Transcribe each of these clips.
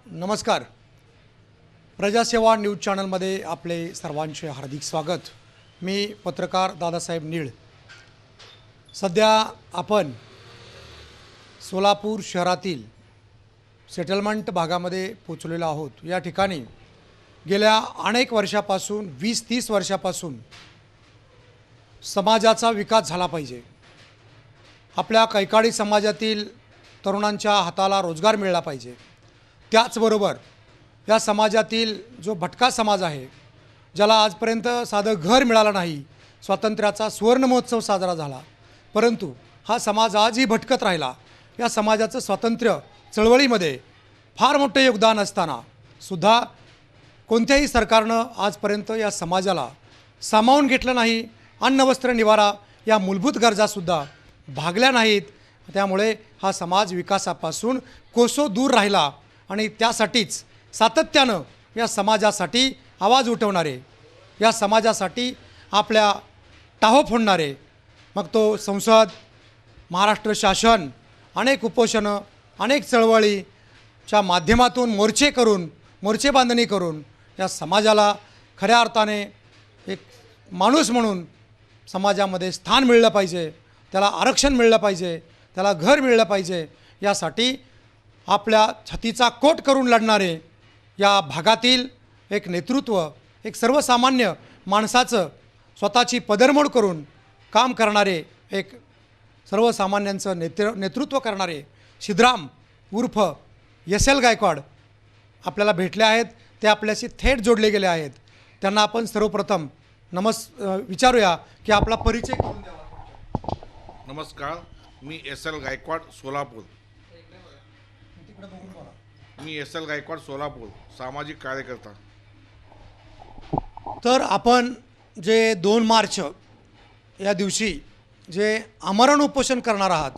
नमस्कार. प्रजासेवा न्यूज चॅनलमध्ये आपले सर्वांचे हार्दिक स्वागत. मी पत्रकार दादासाहेब नीळ. सध्या आपण सोलापूर शहरातील सेटलमेंट भागामध्ये पोचलेलो आहोत. या ठिकाणी गेल्या अनेक वर्षापासून 20-30 वर्षापासून समाजाचा विकास झाला पाहिजे. आपल्या कैकाडी समाजातील तरुणांच्या हाताला रोजगार मिळाला पाहिजे. त्याचबरोबर या समाजातील जो भटका समाज आहे, ज्याला आजपर्यंत साधं घर मिळालं नाही, स्वातंत्र्याचा सुवर्ण महोत्सव साजरा झाला, परंतु हा समाज आजही भटकत राहिला. या समाजाचं स्वातंत्र्य चळवळीमध्ये फार मोठं योगदान असताना सुद्धा कोणत्याही सरकारनं आजपर्यंत या समाजाला सामावून घेतलं नाही. अन्न वस्त्र निवारा या मूलभूत गरजासुद्धा भागल्या नाहीत. त्यामुळे हा समाज विकासापासून कोसो दूर राहिला आणि त्यासाठीच सातत्यानं या समाजासाठी आवाज उठवणारे, या समाजासाठी आपल्या टाहो फोडणारे, मग तो संसद, महाराष्ट्र शासन, अनेक उपोषणं, अनेक चळवळीच्या माध्यमातून मोर्चे बांधणी करून या समाजाला खऱ्या अर्थाने एक माणूस म्हणून समाजामध्ये स्थान मिळलं पाहिजे, त्याला आरक्षण मिळलं पाहिजे, त्याला घर मिळलं पाहिजे, यासाठी आपल्या छातीचा कोट करून लढणारे या भागातील एक नेतृत्व, एक सर्वसामान्य माणसाचं स्वतःची पदरमोड करून काम करणारे, एक सर्वसामान्यांचं नेतृत्व करणारे सिद्धराम उर्फ एस.एल. गायकवाड आपल्याला भेटले आहेत. ते आपल्याशी थेट जोडले गेले आहेत. त्यांना आपण सर्वप्रथम विचारूया की आपला परिचय करून द्यावा. नमस्कार, मी एस.एल. गायकवाड सोलापूर. सामाजिक कार्यकर्ता. तर आपण जे 2 मार्च या दिवशी जे आमरण उपोषण करणार आहात,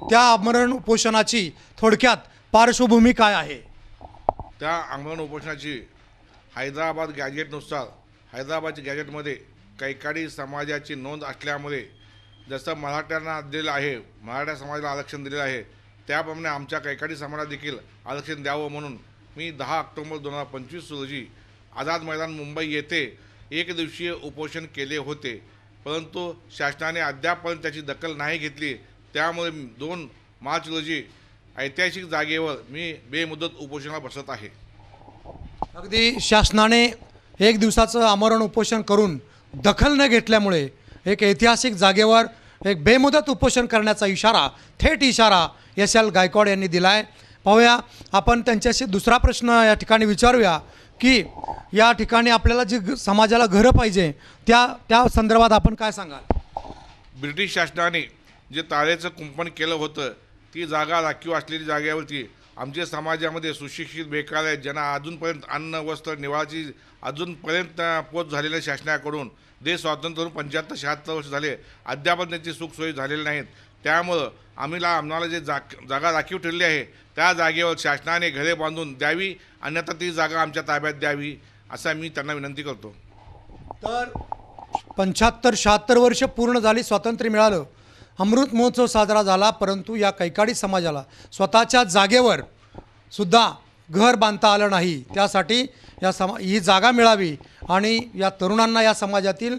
त्या आमरण उपोषणाची थोडक्यात पार्श्वभूमी काय आहे? त्या आमरण उपोषणाची हैदराबाद गॅजेटनुसार, हैदराबादच्या गॅजेटमध्ये कैकाडी समाजाची नोंद असल्यामुळे जसं मराठ्यांना दिलेलं आहे, मराठा समाजाला आरक्षण दिलेलं आहे, त्याप्रमाणे आमच्या कैकाडी समाजाला देखील आरक्षण द्यावं म्हणून मी 10 ऑक्टोबर 2025 रोजी आझाद मैदान मुंबई येथे एक दिवसीय उपोषण केले होते. परंतु शासनाने अद्यापपर्यंत त्याची दखल नाही घेतली. त्यामुळे 2 मार्च रोजी ऐतिहासिक जागेवर मी बेमुदत उपोषणाला बसत आहे. अगदी शासनाने एक दिवसाचं आमरण उपोषण करून दखल न घेतल्यामुळे एक ऐतिहासिक जागेवर एक बेमुदत उपोषण करण्याचा इशारा, थेट इशारा एस.एल. गायकवाड यांनी दिला आहे. पाहूया, आपण त्यांच्याशी दुसरा प्रश्न या ठिकाणी विचारूया की या ठिकाणी आपल्याला जी समाजाला घरं पाहिजे त्या संदर्भात आपण काय सांगाल? ब्रिटिश शासनाने जे तारेचं कुंपण केलं होतं, ती जागा राखीव असलेली जागेवरती आमच्या समाजामध्ये सुशिक्षित बेकार आहेत, ज्यांना अजूनपर्यंत अन्न वस्त्र निवाराची अजूनपर्यंत पोच झालेल्या शासनाकडून देश स्वातंत्र्य होऊन 75-76 वर्ष झाले, अद्याप त्यांची सुखसोयी झालेली नाहीत. त्यामुळं आम्हाला जे जागा राखीव ठेवली आहे त्या जागेवर शासनाने घरे बांधून द्यावी, अन्यथा ती जागा आमच्या ताब्यात द्यावी, असं मी त्यांना विनंती करतो. तर 75-76 वर्ष पूर्ण झाली, स्वातंत्र्य मिळालं, अमृत महोत्सव साजरा झाला, परंतु या कैकाडी समाजाला स्वतःच्या जागेवर सुद्धा घर बांधता आलं नाही. त्यासाठी ही जागा मिळावी आणि या तरुणांना, या समाजातील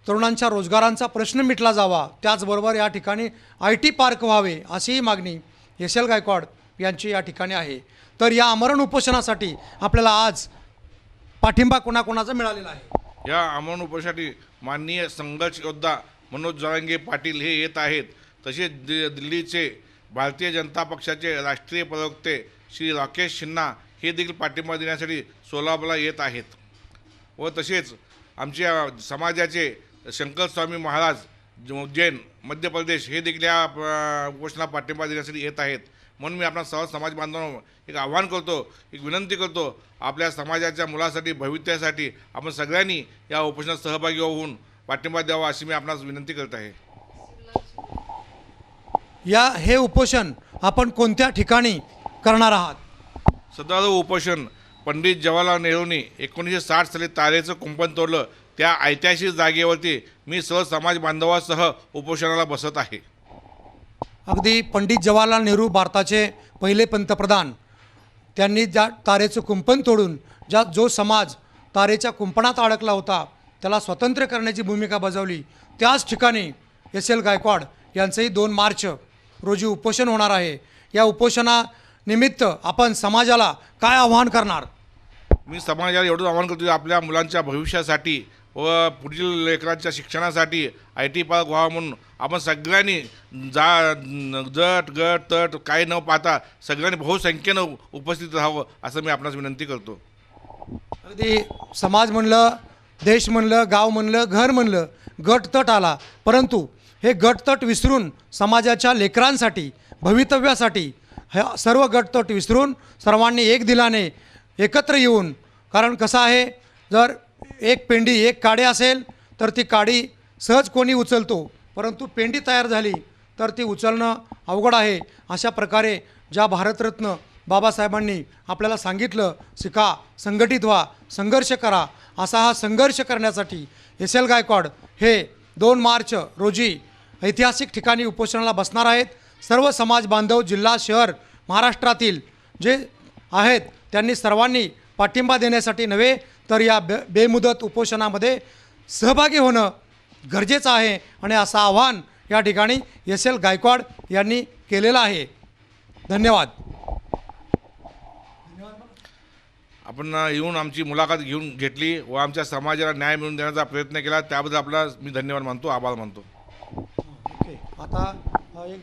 तरुणांच्या रोजगारांचा प्रश्न मिटला जावा. त्याचबरोबर या ठिकाणी IT पार्क व्हावे, अशीही मागणी एस.एल. गायकवाड यांची या ठिकाणी आहे. तर या आमरण उपोषणासाठी आपल्याला आज पाठिंबा कोणाकोणाचा मिळालेला आहे? या आमरण उपोषणासाठी माननीय संघर्ष योद्धा मनोज जरांगे पाटील हे येत आहेत. तसेच दिल्लीचे भारतीय जनता पक्षाचे राष्ट्रीय प्रवक्ते श्री राकेश सिन्हा हे देखील पाठिंबा देण्यासाठी सोलापूरला येत आहेत. व तसेच आमच्या समाजाचे शंकरस्वामी महाराज उज्जैन मध्य प्रदेश हे देखील या उपोषणाला पाठिंबा देण्यासाठी येत आहेत. म्हणून मी आपल्या सर्व समाज बांधवांना एक आव्हान करतो, एक विनंती करतो, आपल्या समाजाच्या मुलासाठी, भविष्यासाठी आपण सगळ्यांनी या उपोषणात सहभागी होऊन पाठिंबा द्यावा, अशी मी आपणास विनंती करत आहे. हे उपोषण आपण कोणत्या ठिकाणी करणार आहात? सदर उपोषण पंडित जवाहरलाल नेहरूंनी 1960 साली तारेचं कुंपण तोडलं त्या ऐतिहासिक जागेवरती मी सर्व समाज बांधवासह उपोषणाला बसत आहे. अगदी पंडित जवाहरलाल नेहरू भारताचे पहिले पंतप्रधान, त्यांनी ज्या तारेचं कुंपण तोडून जो समाज तारेच्या कुंपणात अडकला होता त्याला स्वतंत्र करण्याची भूमिका बजावली, त्याच ठिकाणी एस.एल. गायकवाड यांचंही 2 मार्च रोजी उपोषण होणार आहे. या उपोषणानिमित्त आपण समाजाला काय आव्हान करणार? मी समाजाला एवढंच आवाहन करतो की आपल्या मुलांच्या भविष्यासाठी व पुढील लेकरांच्या शिक्षणासाठी IT पार्क व्हावा म्हणून आपण सगळ्यांनी जट गट तट काही न पाहता सगळ्यांनी बहुसंख्येनं उपस्थित राहावं असं मी आपणास विनंती करतो. अगदी समाज म्हणलं, देश म्हणलं, गाव म्हणलं, घर म्हणलं, गटतट आला, परंतु हे गटतट विसरून समाजाच्या लेकरांसाठी, भवितव्यासाठी हे सर्व गटतट विसरून सर्वांनी एक दिलाने एकत्र येऊन, कारण कसं आहे, जर एक पेंडी एक काडी असेल तर ती काडी सहज कोणी उचलतो, परंतु पेंडी तयार झाली तर ती उचलणं अवघड आहे. अशा प्रकारे ज्या भारतरत्न बाबासाहेबांनी आपल्याला सांगितलं, शिका, संघटित व्हा, संघर्ष करा, असा हा संघर्ष करण्यासाठी एस.एल. गायकवाड हे 2 मार्च रोजी ऐतिहासिक ठिकाणी उपोषणाला बसणार आहेत. सर्व समाज बांधव, जिल्हा, शहर, महाराष्ट्रातील जे आहेत त्यांनी सर्वांनी पाठिंबा देण्यासाठी नव्हे तर या बेमुदत उपोषणामध्ये सहभागी होणं गरजेचं आहे आणि असं आव्हान या ठिकाणी एस.एल. गायकवाड यांनी केलेलं आहे. धन्यवाद. आपण येऊन आमची मुलाखत घेतली व आमच्या समाजाला न्याय मिळवून देण्याचा प्रयत्न केला, त्याबद्दल आपला मी धन्यवाद मानतो, आभार मानतो. ओके, आता एक